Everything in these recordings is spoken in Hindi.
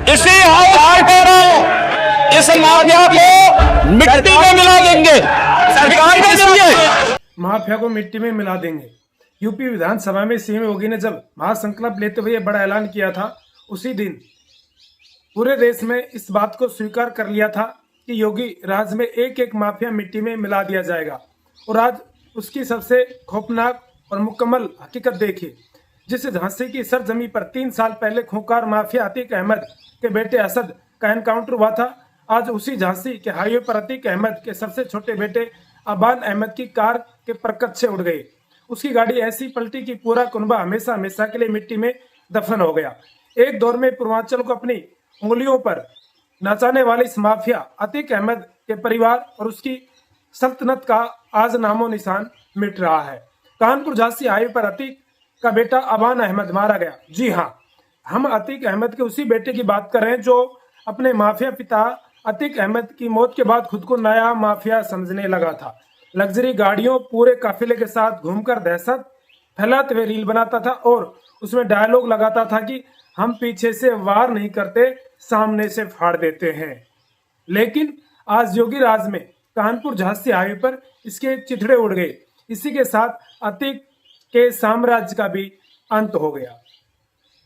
इसी इस माफिया को मिट्टी में मिला देंगे, सरकार ने देंगे, माफिया को मिट्टी में मिला देंगे। यूपी विधानसभा में सीएम योगी ने जब महासंकल्प लेते हुए बड़ा ऐलान किया था, उसी दिन पूरे देश में इस बात को स्वीकार कर लिया था कि योगी राज में एक एक माफिया मिट्टी में मिला दिया जाएगा। और आज उसकी सबसे खौफनाक और मुकम्मल हकीकत देखिए, जिस झांसी की सरजमी पर 3 साल पहले खूंखार माफिया अतीक अहमद के बेटे असद का एनकाउंटर हुआ था। आज उसी झांसी के हाईवे पर अतीक अहमद के सबसे छोटे बेटे अबान अहमद की कार के परकच्चे उड़ गए। उसकी गाड़ी ऐसी पलटी कि पूरा कुनबा हमेशा हमेशा के लिए मिट्टी में दफन हो गया। एक दौर में पूर्वांचल को अपनी उंगलियों पर नचाने वाले इस माफिया अतीक अहमद के परिवार और उसकी सल्तनत का आज नामो निशान मिट रहा है। कानपुर झांसी हाईवे पर अतीक का बेटा अबान अहमद मारा गया। जी हाँ, हम अतीक अहमद के उसी बेटे की बात कर रहे हैं जो अपने माफिया पिता अतीक अहमद की मौत के बाद खुद को नया माफिया समझने लगा था। लग्जरी गाड़ियों पूरे काफिले के साथ घूमकर दहशत फैलाते हुए रील बनाता था और उसमें डायलॉग लगाता था कि हम पीछे से वार नहीं करते, सामने से फाड़ देते हैं। लेकिन आज योगी राज में कानपुर झांसी हाईवे पर इसके चिथड़े उड़ गए। इसी के साथ अतीक के साम्राज्य का भी अंत हो गया।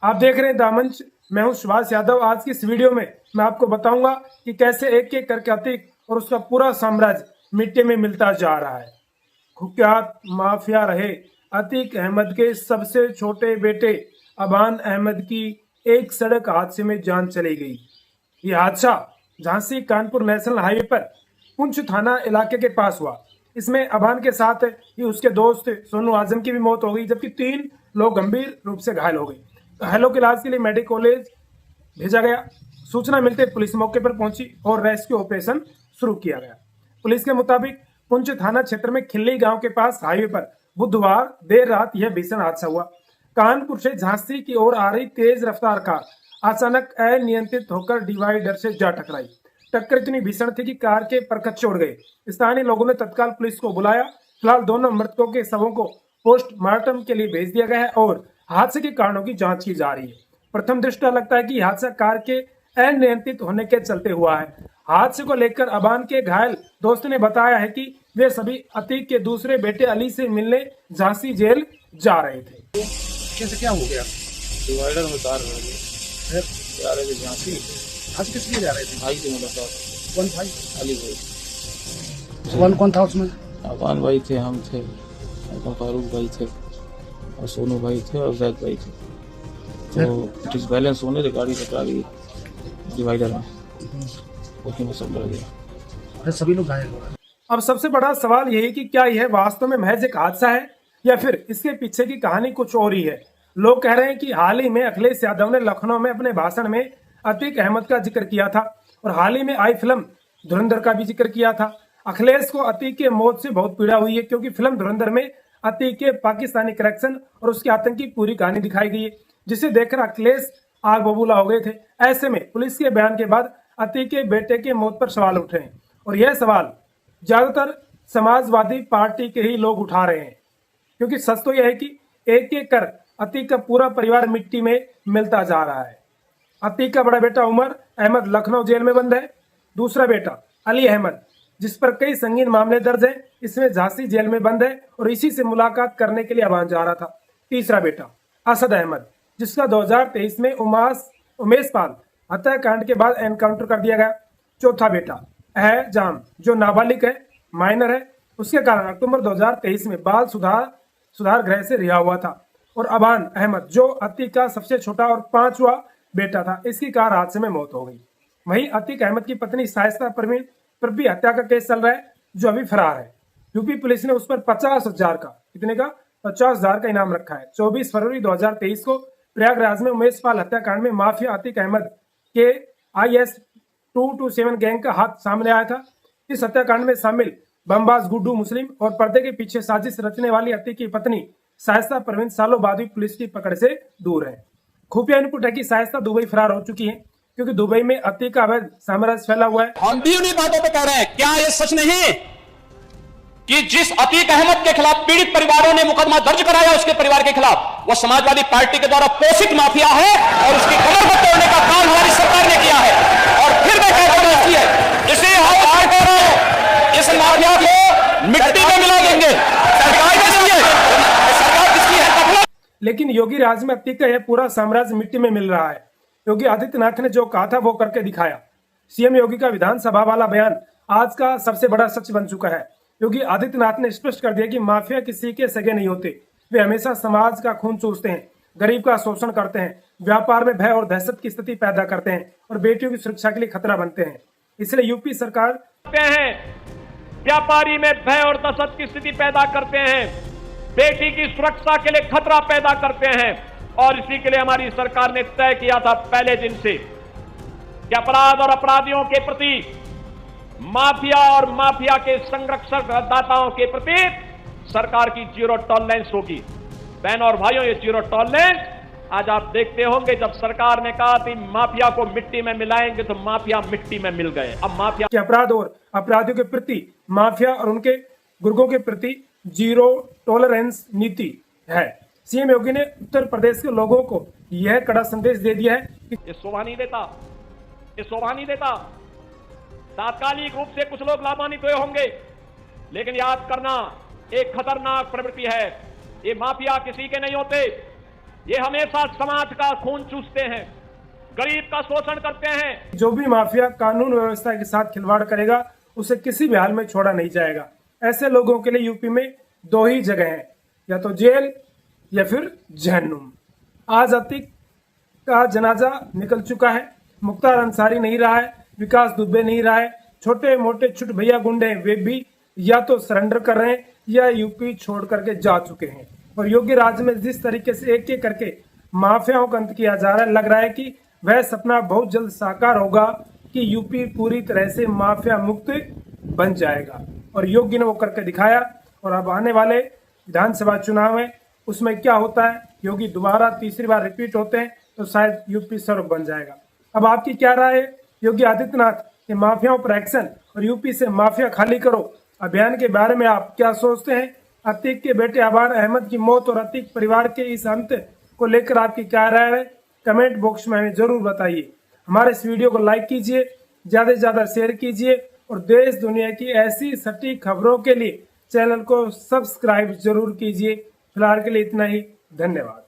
आप देख रहे हैं दामंच, मैं हूं सुभाष यादव। आज की इस वीडियो में मैं आपको बताऊंगा कि कैसे एक एक करके अतीक और उसका पूरा साम्राज्य मिट्टी में मिलता जा रहा है। कुख्यात माफिया रहे अतीक अहमद के सबसे छोटे बेटे अबान अहमद की एक सड़क हादसे में जान चली गई। ये हादसा झांसी कानपुर नेशनल हाईवे पर पुंछ थाना इलाके के पास हुआ। इसमें अबान के साथ ही उसके दोस्त सोनू आजम की भी मौत हो गई, जबकि 3 लोग गंभीर रूप से घायल हो गए। घायलों के इलाज के लिए मेडिकल कॉलेज भेजा गया। सूचना मिलते पुलिस मौके पर पहुंची और रेस्क्यू ऑपरेशन शुरू किया गया। पुलिस के मुताबिक पुंछ थाना क्षेत्र में खिल्ली गांव के पास हाईवे पर बुधवार देर रात यह भीषण हादसा हुआ। कानपुर से झांसी की ओर आ रही तेज रफ्तार कार अचानक अनियंत्रित होकर डिवाइडर से जा टकराई। टक्कर इतनी भीषण थी कि कार के परखच्चे उड़ गए। स्थानीय लोगों ने तत्काल पुलिस को बुलाया। फिलहाल दोनों मृतकों के शवों को पोस्टमार्टम के लिए भेज दिया गया है और हादसे के कारणों की जांच की जा रही है। प्रथम दृष्टया लगता है कि हादसा कार के अनियंत्रित होने के चलते हुआ है। हादसे को लेकर अबान के घायल दोस्त ने बताया है कि वे सभी अतीक के दूसरे बेटे अली से मिलने झांसी जेल जा रहे थे। कैसे क्या हो गया? डिवाइडर में तार रह गए, फिर जा रहे थे झांसी। आज किस लिए जा रहे थे? भाई से मुलाकात। कौन भाई? अली भाई। कौन कौन था उसमें? अबान भाई थे, हम थे, फारूक भाई थे और सोनू भाई थे और जैद भाई थे। तो डिसबैलेंस होने से गाड़ी टकरा गई डिवाइडर में, उसी में सब डर गया। फिर सभी लोग घायल हो गए। अब सबसे बड़ा सवाल यही कि क्या यह वास्तव में महज एक हादसा है या फिर इसके पीछे की कहानी कुछ और ही है। लोग कह रहे हैं कि हाल ही में अखिलेश यादव ने लखनऊ में अपने भाषण में अतीक अहमद का जिक्र किया था और हाल ही में आई फिल्म धुरंधर का भी जिक्र किया था। अखिलेश को अतीक के मौत से बहुत पीड़ा हुई है, क्योंकि फिल्म धुरंधर में अतीक के पाकिस्तानी करेक्शन और उसके आतंकी पूरी कहानी दिखाई गई है, जिसे देखकर अखिलेश आग बबूला हो गए थे। ऐसे में पुलिस के बयान के बाद अतीक के बेटे के मौत पर सवाल उठे हैं और यह सवाल ज्यादातर समाजवादी पार्टी के ही लोग उठा रहे हैं, क्योंकि सच तो यह है कि एक एक कर अतीक का पूरा परिवार मिट्टी में मिलता जा रहा है। अतीक का बड़ा बेटा उमर अहमद लखनऊ जेल में बंद है। दूसरा बेटा अली अहमद, जिस पर कई संगीन मामले दर्ज हैं, इसमें झांसी जेल में बंद है और इसी से मुलाकात करने के लिए अबान जा रहा था। तीसरा बेटा असद अहमद, जिसका 2023 में उमेश पाल हत्याकांड के बाद एनकाउंटर कर दिया गया। चौथा बेटा अहजाम, जो नाबालिग है, माइनर है, उसके कारण अक्टूबर 2023 में बाल सुधार गृह से रिहा हुआ था। और अबान अहमद, जो अतीक का सबसे छोटा और 5वां बेटा था, इसकी कार हादसे में मौत हो गई। वहीं अतीक अहमद की पत्नी शाइस्ता परवीन पर भी हत्या का केस चल रहा है, जो अभी फरार है। यूपी पुलिस ने उस पर 50,000 का, कितने का? 50,000 का इनाम रखा है। 24 फरवरी 2023 को प्रयागराज में उमेश पाल हत्याकांड में माफिया अतीक अहमद के IS 227 गैंग का हाथ सामने आया था। इस हत्याकांड में शामिल बमबाज गुड्डू मुस्लिम और पर्दे के पीछे साजिश रचने वाली अतीक की पत्नी शाइस्ता परवीन सालों बाद भी पुलिस की पकड़ से दूर है। खुफिया इनपुट है कि शाइस्ता दुबई फरार हो चुकी है, क्योंकि दुबई में अतीक का अवैध साम्राज्य फैला हुआ है। हम भी उन्हीं बातों पे कह रहे हैं, क्या ये सच नहीं कि जिस अतीक अहमद के खिलाफ पीड़ित परिवारों ने मुकदमा दर्ज कराया उसके परिवार के खिलाफ, वो समाजवादी पार्टी के द्वारा पोषित माफिया है और उसकी कमर तोड़ने का काम हमारी सरकार ने लेकिन योगी राज में अतीक का यह पूरा साम्राज्य मिट्टी में मिल रहा है। योगी आदित्यनाथ ने जो कहा था वो करके दिखाया। सीएम योगी का विधानसभा वाला बयान आज का सबसे बड़ा सच बन चुका है। योगी आदित्यनाथ ने स्पष्ट कर दिया कि माफिया किसी के सगे नहीं होते। वे हमेशा समाज का खून चूसते हैं, गरीब का शोषण करते हैं, व्यापार में भय और दहशत की स्थिति पैदा करते हैं और बेटियों की सुरक्षा के लिए खतरा बनते हैं। इसलिए यूपी सरकार व्यापारी में भय और दहशत की स्थिति पैदा करते हैं, बेटी की सुरक्षा के लिए खतरा पैदा करते हैं। और इसी के लिए हमारी सरकार ने तय किया था पहले दिन से कि अपराध और अपराधियों के प्रति, माफिया और माफिया के संरक्षक दाताओं के प्रति सरकार की जीरो टॉलरेंस होगी। बहनों और भाइयों, ये जीरो टॉलरेंस आज आप देखते होंगे, जब सरकार ने कहा कि माफिया को मिट्टी में मिलाएंगे तो माफिया मिट्टी में मिल गए। अब माफिया के अपराध और अपराधियों के प्रति, माफिया और उनके गुर्गों के प्रति जीरो टॉलरेंस नीति है। सीएम योगी ने उत्तर प्रदेश के लोगों को यह कड़ा संदेश दे दिया है कि ये शोभा नहीं देता, ये शोभा नहीं देता। तात्कालिक रूप से कुछ लोग लाभान्वित हुए होंगे, लेकिन याद करना एक खतरनाक प्रवृत्ति है। ये माफिया किसी के नहीं होते, ये हमेशा समाज का खून चूसते हैं, गरीब का शोषण करते हैं। जो भी माफिया कानून व्यवस्था के साथ खिलवाड़ करेगा उसे किसी भी हाल में छोड़ा नहीं जाएगा। ऐसे लोगों के लिए यूपी में दो ही जगह हैं, या तो जेल या फिर जहन्नुम। आज अतीक का जनाजा निकल चुका है। मुख्तार अंसारी नहीं रहा है, विकास दुबे नहीं रहा है, छोटे मोटे छुट भैया गुंडे वे भी या तो सरेंडर कर रहे हैं या यूपी छोड़ करके जा चुके हैं। और योगी राज में जिस तरीके से एक एक करके माफियाओं का अंत किया जा रहा है, लग रहा है कि वह सपना बहुत जल्द साकार होगा कि यूपी पूरी तरह से माफिया मुक्त बन जाएगा। और योगी ने वो करके दिखाया। और अब आने वाले विधानसभा चुनाव में उसमें क्या होता है, योगी दोबारा तीसरी बार रिपीट होते हैं तो शायद यूपी स्वर्ग बन जाएगा। अब आपकी क्या राय है? योगी आदित्यनाथ के माफियाओं पर एक्शन और यूपी से माफिया खाली करो अभियान के बारे में आप क्या सोचते हैं? अतीक के बेटे अबार अहमद की मौत और अतीक परिवार के इस अंत को लेकर आपकी क्या राय है? कमेंट बॉक्स में हमें जरूर बताइए। हमारे इस वीडियो को लाइक कीजिए, ज्यादा से ज्यादा शेयर कीजिए और देश दुनिया की ऐसी सटीक खबरों के लिए चैनल को सब्सक्राइब जरूर कीजिए। फिलहाल के लिए इतना ही, धन्यवाद।